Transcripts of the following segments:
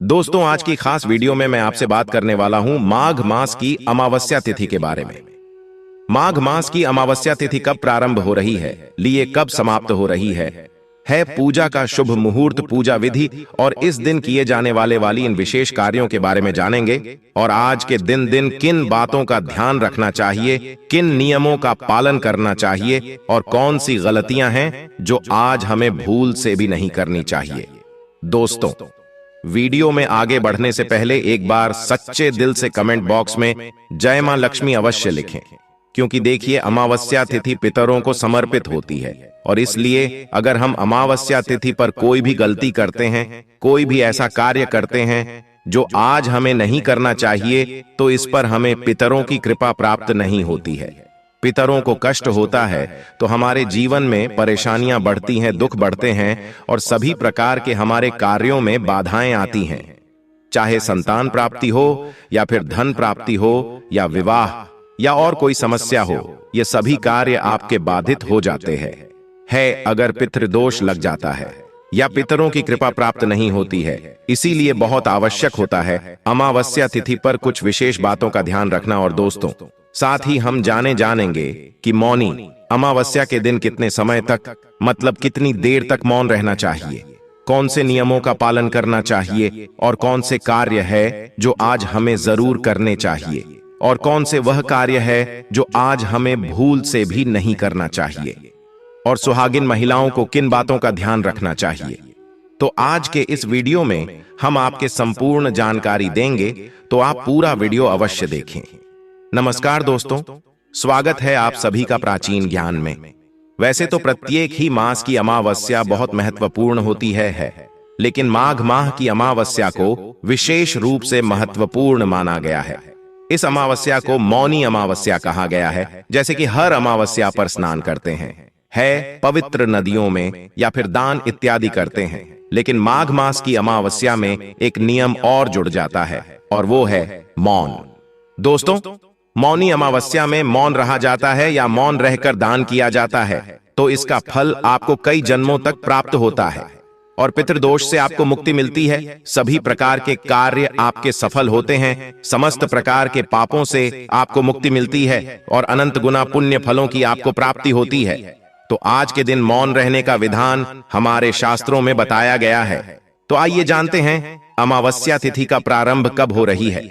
दोस्तों, आज की खास वीडियो में मैं आपसे बात करने वाला हूं माघ मास की अमावस्या तिथि के बारे में। माघ मास की अमावस्या तिथि कब प्रारंभ हो रही है, लिए कब समाप्त हो रही है पूजा का शुभ मुहूर्त, पूजा विधि और इस दिन किए जाने वाली इन विशेष कार्यों के बारे में जानेंगे। और आज के दिन किन बातों का ध्यान रखना चाहिए, किन नियमों का पालन करना चाहिए और कौन सी गलतियां हैं जो आज हमें भूल से भी नहीं करनी चाहिए। दोस्तों, वीडियो में आगे बढ़ने से पहले एक बार सच्चे दिल से कमेंट बॉक्स में जय मां लक्ष्मी अवश्य लिखें, क्योंकि देखिए अमावस्या तिथि पितरों को समर्पित होती है और इसलिए अगर हम अमावस्या तिथि पर कोई भी गलती करते हैं, कोई भी ऐसा कार्य करते हैं जो आज हमें नहीं करना चाहिए, तो इस पर हमें पितरों की कृपा प्राप्त नहीं होती है। पितरों को कष्ट होता है तो हमारे जीवन में परेशानियां बढ़ती हैं, दुख बढ़ते हैं और सभी प्रकार के हमारे कार्यों में बाधाएं आती हैं। चाहे संतान प्राप्ति हो या फिर धन प्राप्ति हो या विवाह या और कोई समस्या हो, ये सभी कार्य आपके बाधित हो जाते हैं अगर पितृदोष लग जाता है या पितरों की कृपा प्राप्त नहीं होती है। इसीलिए बहुत आवश्यक होता है अमावस्या तिथि पर कुछ विशेष बातों का ध्यान रखना। और दोस्तों, साथ ही हम जानेंगे कि मौनी अमावस्या के दिन कितने समय तक, मतलब कितनी देर तक मौन रहना चाहिए, कौन से नियमों का पालन करना चाहिए और कौन से कार्य है जो आज हमें जरूर करने चाहिए और कौन से वह कार्य है जो आज हमें भूल से भी नहीं करना चाहिए, और सुहागिन महिलाओं को किन बातों का ध्यान रखना चाहिए। तो आज के इस वीडियो में हम आपके संपूर्ण जानकारी देंगे, तो आप पूरा वीडियो अवश्य देखें। नमस्कार दोस्तों, स्वागत है आप सभी का प्राचीन ज्ञान में। वैसे तो प्रत्येक ही मास की अमावस्या बहुत महत्वपूर्ण होती है, लेकिन माघ माह की अमावस्या को विशेष रूप से महत्वपूर्ण माना गया है। इस अमावस्या को मौनी अमावस्या कहा गया है। जैसे कि हर अमावस्या पर स्नान करते हैं, पवित्र नदियों में या फिर दान इत्यादि करते हैं, लेकिन माघ मास की अमावस्या में एक नियम और जुड़ जाता है और वो है मौन। दोस्तों, मौनी अमावस्या में मौन रहा जाता है या मौन रहकर दान किया जाता है, तो इसका फल आपको कई जन्मों तक प्राप्त होता है और पितृदोष से आपको मुक्ति मिलती है। सभी प्रकार के कार्य आपके सफल होते हैं, समस्त प्रकार के पापों से आपको मुक्ति मिलती है और अनंत गुना पुण्य फलों की आपको प्राप्ति होती है। तो आज के दिन मौन रहने का विधान हमारे शास्त्रों में बताया गया है। तो आइए जानते हैं अमावस्या तिथि का प्रारंभ कब हो रही है।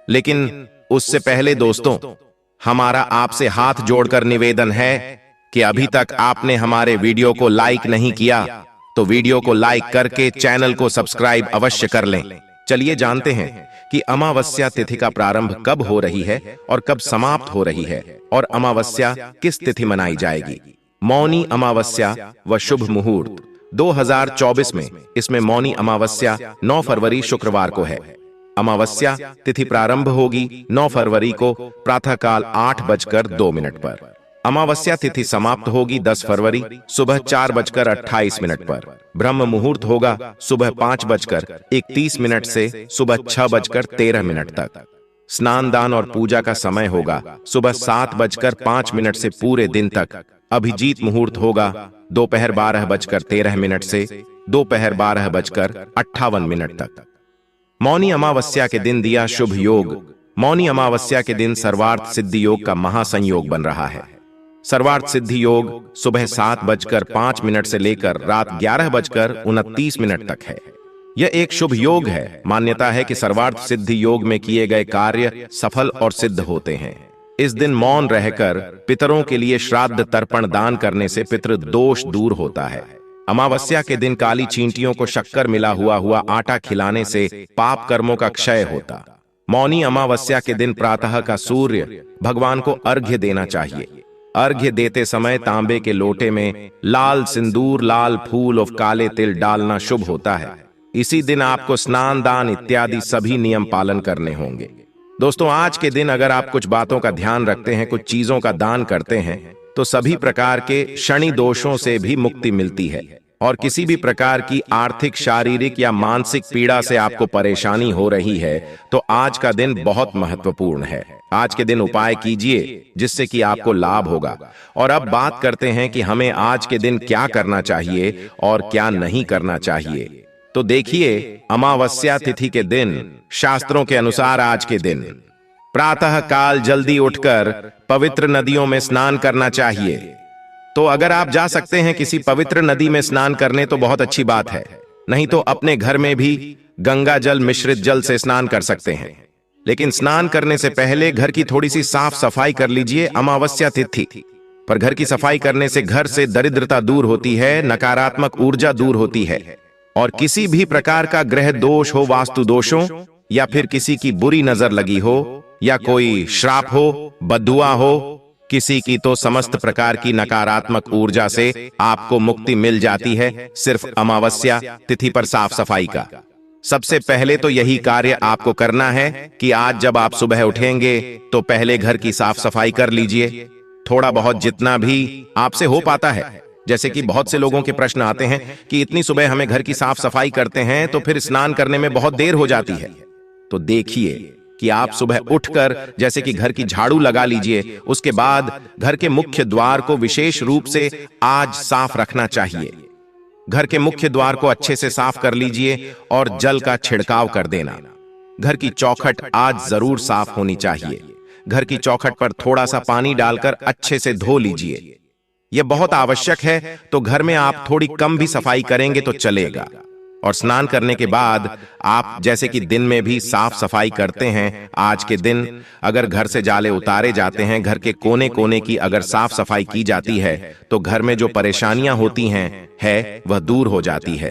लेकिन उससे पहले दोस्तों, हमारा आपसे हाथ जोड़कर निवेदन है कि अभी तक आपने हमारे वीडियो को लाइक नहीं किया, तो वीडियो को लाइक करके चैनल को सब्सक्राइब अवश्य कर लें। चलिए जानते हैं कि अमावस्या तिथि का प्रारंभ कब हो रही है और कब समाप्त हो रही है और अमावस्या किस तिथि मनाई जाएगी। मौनी अमावस्या व शुभ मुहूर्त 2024 में इसमें मौनी अमावस्या 9 फरवरी शुक्रवार को है। अमावस्या तिथि प्रारंभ होगी 9 फरवरी को प्रातःकाल 8:02 पर। अमावस्या तिथि समाप्त होगी 10 फरवरी सुबह 4:28 पर। ब्रह्म मुहूर्त होगा सुबह 5:31 से सुबह 6:13 तक। स्नान दान और पूजा का समय होगा सुबह 7:05 से पूरे दिन तक। अभिजीत मुहूर्त होगा दोपहर 12:13 से दोपहर 12:58 तक। मौनी अमावस्या के दिन दिया शुभ योग। मौनी अमावस्या के दिन सर्वार्थ सिद्धि योग का महासंयोग बन रहा है। सर्वार्थ सिद्धि योग सुबह 7:05 से लेकर रात 11:29 तक है। यह एक शुभ योग है। मान्यता है कि सर्वार्थ सिद्धि योग में किए गए कार्य सफल और सिद्ध होते हैं। इस दिन मौन रहकर पितरों के लिए श्राद्ध तर्पण दान करने से पितृ दोष दूर होता है। अमावस्या के दिन काली चींटियों को शक्कर मिला हुआ आटा खिलाने से पाप कर्मों का क्षय होता। मौनी अमावस्या के दिन प्रातः का सूर्य भगवान को अर्घ्य देना चाहिए। अर्घ्य देते समय तांबे के लोटे में लाल सिंदूर, लाल फूल और काले तिल डालना शुभ होता है। इसी दिन आपको स्नान दान इत्यादि सभी नियम पालन करने होंगे। दोस्तों, आज के दिन अगर आप कुछ बातों का ध्यान रखते हैं, कुछ चीजों का दान करते हैं, तो सभी प्रकार के शनि दोषों से भी मुक्ति मिलती है और किसी भी प्रकार की आर्थिक, शारीरिक या मानसिक पीड़ा से आपको परेशानी हो रही है, तो आज का दिन बहुत महत्वपूर्ण है। आज के दिन उपाय कीजिए जिससे कि आपको लाभ होगा। और अब बात करते हैं कि हमें आज के दिन क्या करना चाहिए और क्या नहीं करना चाहिए। तो देखिए, अमावस्या तिथि के दिन शास्त्रों के अनुसार आज के दिन प्रातः काल जल्दी उठकर पवित्र नदियों में स्नान करना चाहिए। तो अगर आप जा सकते हैं किसी पवित्र नदी में स्नान करने तो बहुत अच्छी बात है, नहीं तो अपने घर में भी गंगा जल मिश्रित जल से स्नान कर सकते हैं। लेकिन स्नान करने से पहले घर की थोड़ी सी साफ सफाई कर लीजिए। अमावस्या तिथि पर घर की सफाई करने से घर से दरिद्रता दूर होती है, नकारात्मक ऊर्जा दूर होती है, और किसी भी प्रकार का ग्रह दोष हो, वास्तु दोषों या फिर किसी की बुरी नजर लगी हो या कोई श्राप हो, बद्दुआ हो किसी की, तो समस्त प्रकार की नकारात्मक ऊर्जा से आपको मुक्ति मिल जाती है सिर्फ अमावस्या तिथि पर साफ सफाई का। सबसे पहले तो यही कार्य आपको करना है कि आज जब आप सुबह उठेंगे तो पहले घर की साफ सफाई कर लीजिए, थोड़ा बहुत जितना भी आपसे हो पाता है। जैसे कि बहुत से लोगों के प्रश्न आते हैं कि इतनी सुबह हमें घर की साफ सफाई करते हैं तो फिर स्नान करने में बहुत देर हो जाती है। तो देखिए कि आप सुबह उठकर जैसे कि घर की झाड़ू लगा लीजिए, उसके बाद घर के मुख्य द्वार को विशेष रूप से आज साफ रखना चाहिए। घर के मुख्य द्वार को अच्छे से साफ कर लीजिए और जल का छिड़काव कर देना। घर की चौखट आज जरूर साफ होनी चाहिए। घर की चौखट पर थोड़ा सा पानी डालकर अच्छे से धो लीजिए, यह बहुत आवश्यक है। तो घर में आप थोड़ी कम भी सफाई करेंगे तो चलेगा। और स्नान करने के बाद आप जैसे कि दिन में भी साफ सफाई करते हैं, आज के दिन अगर घर से जाले उतारे जाते हैं, घर के कोने कोने की अगर साफ सफाई की जाती है तो घर में जो परेशानियां होती हैं वह दूर हो जाती है।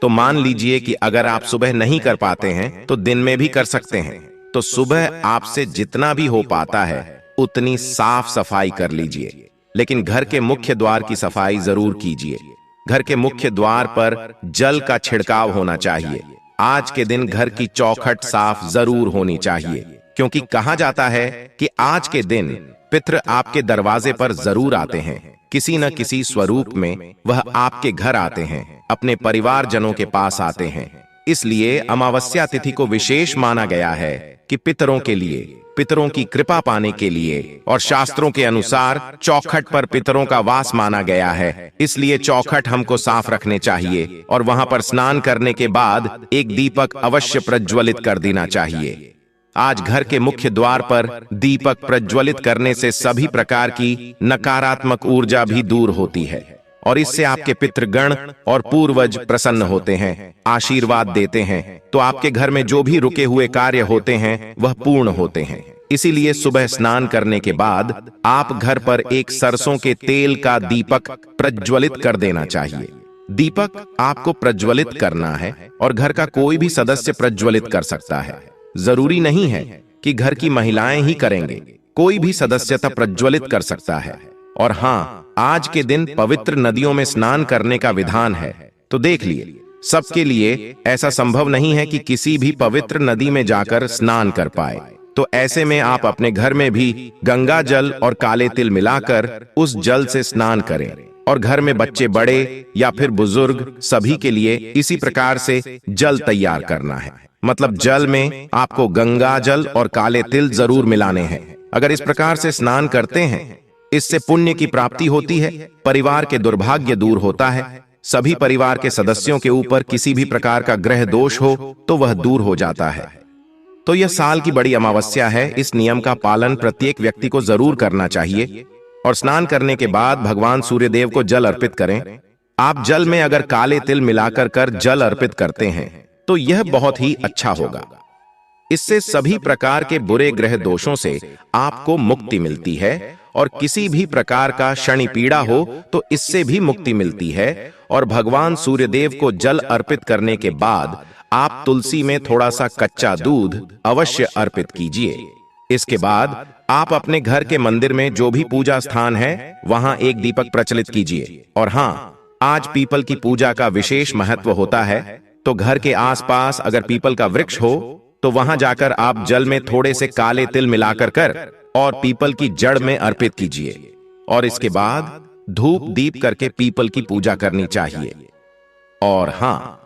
तो मान लीजिए कि अगर आप सुबह नहीं कर पाते हैं तो दिन में भी कर सकते हैं। तो सुबह आपसे जितना भी हो पाता है उतनी साफ सफाई कर लीजिए, लेकिन घर के मुख्य द्वार की सफाई जरूर कीजिए। घर के मुख्य द्वार पर जल का छिड़काव होना चाहिए। आज के दिन घर की चौखट साफ जरूर होनी चाहिए, क्योंकि कहा जाता है कि आज के दिन पितृ आपके दरवाजे पर जरूर आते हैं, किसी न किसी स्वरूप में वह आपके घर आते हैं, अपने परिवारजनों के पास आते हैं। इसलिए अमावस्या तिथि को विशेष माना गया है कि पितरों के लिए, पितरों की कृपा पाने के लिए, और शास्त्रों के अनुसार चौखट पर पितरों का वास माना गया है। इसलिए चौखट हमको साफ रखने चाहिए और वहां पर स्नान करने के बाद एक दीपक अवश्य प्रज्वलित कर देना चाहिए। आज घर के मुख्य द्वार पर दीपक प्रज्वलित करने से सभी प्रकार की नकारात्मक ऊर्जा भी दूर होती है और इससे आपके पितृगण और पूर्वज प्रसन्न होते हैं, आशीर्वाद देते हैं। तो आपके घर में जो भी रुके हुए कार्य होते हैं वह पूर्ण होते हैं। इसीलिए सुबह स्नान करने के बाद आप घर पर एक सरसों के तेल का दीपक प्रज्वलित कर देना चाहिए। दीपक आपको प्रज्वलित करना है और घर का कोई भी सदस्य प्रज्वलित कर सकता है। जरूरी नहीं है कि घर की महिलाएं ही करेंगे, कोई भी सदस्यता प्रज्वलित कर सकता है। और हाँ, आज के दिन पवित्र नदियों में स्नान करने का विधान है। तो देख लिए, सबके लिए ऐसा संभव नहीं है कि किसी भी पवित्र नदी में जाकर स्नान कर पाए। तो ऐसे में आप अपने घर में भी गंगा जल और काले तिल मिलाकर उस जल से स्नान करें। और घर में बच्चे, बड़े या फिर बुजुर्ग, सभी के लिए इसी प्रकार से जल तैयार करना है। मतलब जल में आपको गंगा जल और काले तिल जरूर मिलाने हैं। अगर इस प्रकार से स्नान करते हैं, इससे पुण्य की प्राप्ति होती है, परिवार के दुर्भाग्य दूर होता है, सभी परिवार के सदस्यों के ऊपर किसी भी प्रकार का ग्रह दोष हो तो वह दूर हो जाता है। तो यह साल की बड़ी अमावस्या है। इस नियम का पालन प्रत्येक व्यक्ति को जरूर करना चाहिए। और स्नान करने के बाद भगवान सूर्यदेव को जल अर्पित करें। आप जल में अगर काले तिल मिलाकर कर जल अर्पित करते हैं तो यह बहुत ही अच्छा होगा। इससे सभी प्रकार के बुरे ग्रह दोषों से आपको मुक्ति मिलती है और किसी भी प्रकार का शनि पीड़ा हो तो इससे भी मुक्ति मिलती है। और भगवान सूर्यदेव को जल अर्पित करने के बाद आप तुलसी में थोड़ा सा कच्चा दूध अवश्य अर्पित कीजिए। इसके बाद आप अपने घर के मंदिर में जो भी पूजा स्थान है वहां एक दीपक प्रचलित कीजिए। और हाँ, आज पीपल की पूजा का विशेष महत्व होता है। तो घर के आसपास अगर पीपल का वृक्ष हो तो वहां जाकर आप जल में थोड़े से काले तिल मिलाकर कर और पीपल की जड़ में अर्पित कीजिए। और इसके बाद धूप दीप करके पीपल की पूजा करनी चाहिए। और हाँ,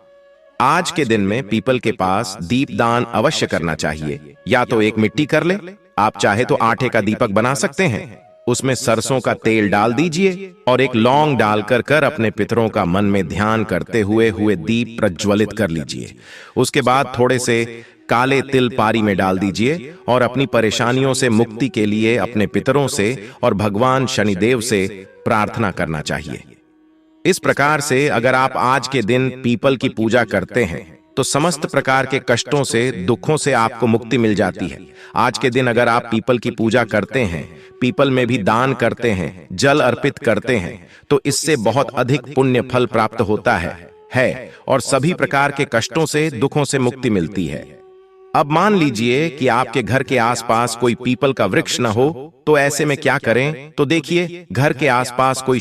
आज के दिन में पीपल के पास दीपदान अवश्य करना चाहिए। या तो एक मिट्टी कर ले, आप चाहे तो आटे का दीपक बना सकते हैं, उसमें सरसों का तेल डाल दीजिए और एक लौंग डालकर कर अपने पितरों का मन में ध्यान करते हुए दीप प्रज्वलित कर लीजिए। उसके बाद थोड़े से काले तिल पारी में डाल दीजिए और अपनी परेशानियों से मुक्ति के लिए अपने पितरों से और भगवान शनिदेव से प्रार्थना करना चाहिए। इस प्रकार से अगर आप आज के दिन पीपल की पूजा करते हैं तो समस्त प्रकार के कष्टों से, दुखों से आपको मुक्ति मिल जाती है। आज के दिन अगर आप पीपल की पूजा करते हैं, पीपल में भी दान करते हैं, जल अर्पित करते हैं, तो इससे बहुत अधिक पुण्य फल प्राप्त होता है और सभी प्रकार के कष्टों से, दुखों से मुक्ति मिलती है। अब मान लीजिए कि आपके घर के आसपास कोई पीपल का वृक्ष न हो, तो ऐसे में क्या करें? तो देखिए, घर के आसपास कोई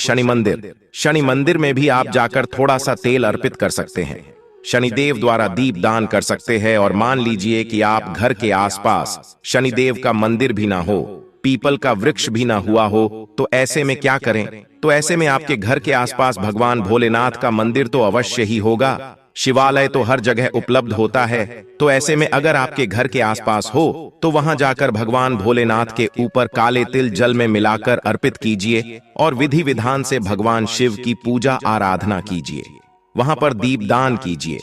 शनि मंदिर में भी आप जाकर थोड़ा सा तेल अर्पित कर सकते हैं। शनिदेव द्वारा दीप दान कर सकते हैं। और मान लीजिए कि आप घर के आसपास शनिदेव का मंदिर भी ना हो, पीपल का वृक्ष भी ना हुआ हो, तो ऐसे में क्या करें? तो ऐसे में आपके घर के आसपास भगवान भोलेनाथ का मंदिर तो अवश्य ही होगा। शिवालय तो हर जगह उपलब्ध होता है। तो ऐसे में अगर आपके घर के आसपास हो तो वहां जाकर भगवान भोलेनाथ के ऊपर काले तिल जल में मिलाकर अर्पित कीजिए और विधि विधान से भगवान शिव की पूजा आराधना कीजिए। वहां पर दीप दान कीजिए।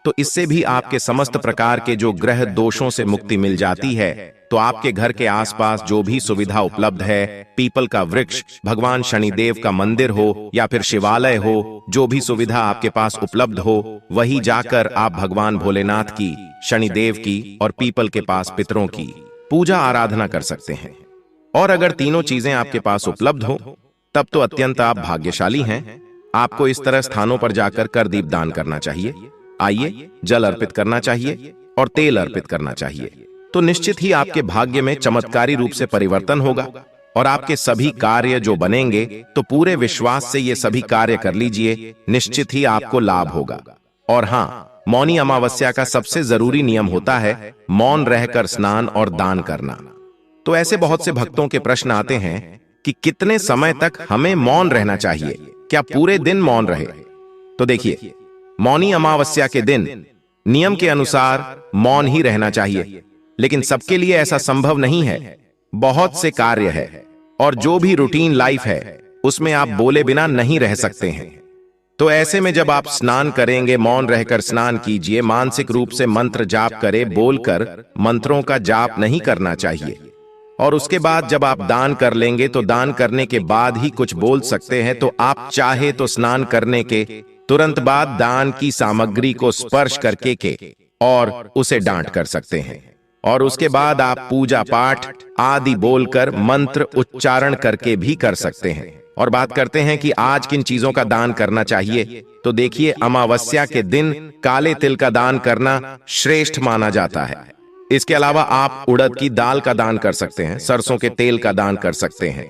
तो इससे भी आपके समस्त प्रकार के जो ग्रह दोषों से मुक्ति मिल जाती है। तो आपके घर के आसपास जो भी सुविधा उपलब्ध है, पीपल का वृक्ष, भगवान शनिदेव का मंदिर हो या फिर शिवालय हो, जो भी सुविधा आपके पास उपलब्ध हो, वही जाकर आप भगवान भोलेनाथ की, शनिदेव की और पीपल के पास पितरों की पूजा आराधना कर सकते हैं। और अगर तीनों चीजें आपके पास उपलब्ध हो तब तो अत्यंत आप भाग्यशाली हैं। आपको इस तरह स्थानों पर जाकर कर दीप दान करना चाहिए। आइए, जल अर्पित करना चाहिए और तेल अर्पित करना चाहिए। तो निश्चित ही आपके भाग्य में चमत्कारी रूप से परिवर्तन होगा और आपके सभी कार्य जो बनेंगे, तो पूरे विश्वास से ये सभी कार्य कर लीजिए, निश्चित ही आपको लाभ होगा। और हाँ, मौनी अमावस्या का सबसे जरूरी नियम होता है मौन रहकर स्नान और दान करना। तो ऐसे बहुत से भक्तों के प्रश्न आते हैं कि कितने समय तक हमें मौन रहना चाहिए, क्या पूरे दिन मौन रहे? तो देखिए, मौनी अमावस्या के दिन नियम के अनुसार मौन ही रहना चाहिए, लेकिन सबके लिए ऐसा संभव नहीं है। बहुत से कार्य है और जो भी रूटीन लाइफ है उसमें आप बोले बिना नहीं रह सकते हैं। तो ऐसे में जब आप स्नान करेंगे, मौन रहकर स्नान कीजिए। मानसिक रूप से मंत्र जाप करें, बोलकर मंत्रों का जाप नहीं करना चाहिए। और उसके बाद जब आप दान कर लेंगे तो दान करने के बाद ही कुछ बोल सकते हैं। तो आप चाहे तो स्नान करने के तुरंत बाद दान की सामग्री को स्पर्श करके और उसे डांट कर सकते हैं। और उसके बाद आप पूजा पाठ आदि बोलकर मंत्र उच्चारण करके भी कर सकते हैं। और बात करते हैं कि आज किन चीजों का दान करना चाहिए। तो देखिए, अमावस्या के दिन काले तिल का दान करना श्रेष्ठ माना जाता है। इसके अलावा आप उड़द की दाल का दान कर सकते हैं, सरसों के तेल का दान कर सकते हैं।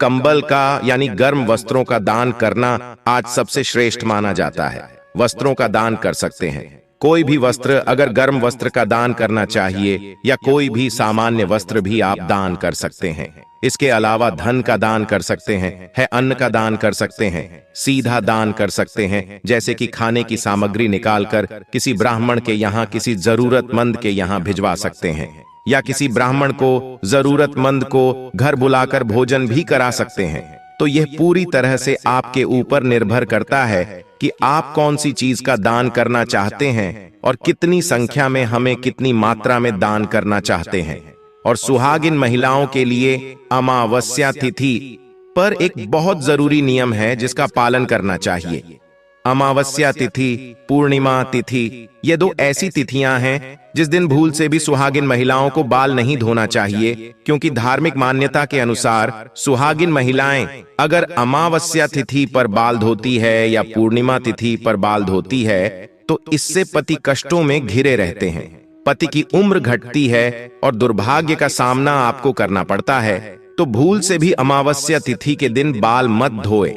कंबल का यानी गर्म वस्त्रों का दान करना आज सबसे श्रेष्ठ माना जाता है। वस्त्रों का दान कर सकते हैं। कोई भी वस्त्र, अगर गर्म वस्त्र का दान करना चाहिए या कोई भी सामान्य वस्त्र भी आप दान कर सकते हैं। इसके अलावा धन का दान कर सकते हैं, अन्न का दान कर सकते हैं, सीधा दान कर सकते हैं, जैसे कि खाने की सामग्री निकालकर किसी ब्राह्मण के यहाँ, किसी जरूरतमंद के यहाँ भिजवा सकते हैं, या किसी ब्राह्मण को, जरूरतमंद को घर बुलाकर भोजन भी करा सकते हैं। तो यह पूरी तरह से आपके ऊपर निर्भर करता है कि आप कौन सी चीज का दान करना चाहते हैं और कितनी संख्या में, हमें कितनी मात्रा में दान करना चाहते हैं। और सुहागिन महिलाओं के लिए अमावस्या तिथि पर एक बहुत जरूरी नियम है जिसका पालन करना चाहिए। अमावस्या तिथि, पूर्णिमा तिथि, ये दो ऐसी तिथियां हैं जिस दिन भूल से भी सुहागिन महिलाओं को बाल नहीं धोना चाहिए, क्योंकि धार्मिक मान्यता के अनुसार सुहागिन महिलाएं अगर अमावस्या तिथि पर बाल धोती है या पूर्णिमा तिथि पर बाल धोती है तो इससे पति कष्टों में घिरे रहते हैं, पति की उम्र घटती है और दुर्भाग्य का सामना आपको करना पड़ता है। तो भूल से भी अमावस्या तिथि के दिन बाल मत धोए,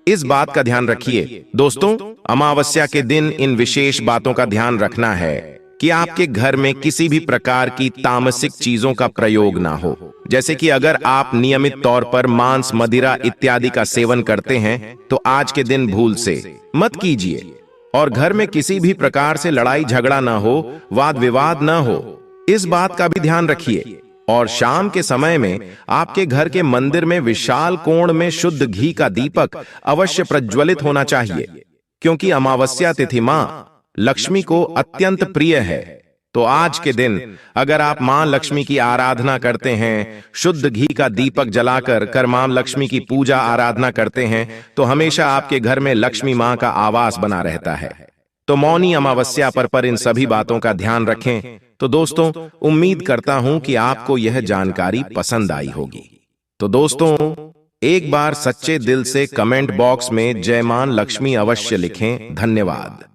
इस बात का ध्यान रखिए। दोस्तों, अमावस्या के दिन इन विशेष बातों का ध्यान रखना है कि आपके घर में किसी भी प्रकार की तामसिक चीजों का प्रयोग ना हो। जैसे कि अगर आप नियमित तौर पर मांस, मदिरा इत्यादि का सेवन करते हैं तो आज के दिन भूल से मत कीजिए। और घर में किसी भी प्रकार से लड़ाई झगड़ा ना हो, वाद विवाद ना हो, इस बात का भी ध्यान रखिए। और शाम के समय में आपके घर के मंदिर में विशाल कोण में शुद्ध घी का दीपक अवश्य प्रज्वलित होना चाहिए, क्योंकि अमावस्या तिथि मां लक्ष्मी को अत्यंत प्रिय है। तो आज के दिन अगर आप मां लक्ष्मी की आराधना करते हैं, शुद्ध घी का दीपक जलाकर मां लक्ष्मी की पूजा आराधना करते हैं, तो हमेशा आपके घर में लक्ष्मी मां का आवास बना रहता है। तो मौनी अमावस्या पर इन सभी बातों का ध्यान रखें। तो दोस्तों, उम्मीद करता हूं कि आपको यह जानकारी पसंद आई होगी। तो दोस्तों, एक बार सच्चे दिल से कमेंट बॉक्स में जय मां लक्ष्मी अवश्य लिखें। धन्यवाद।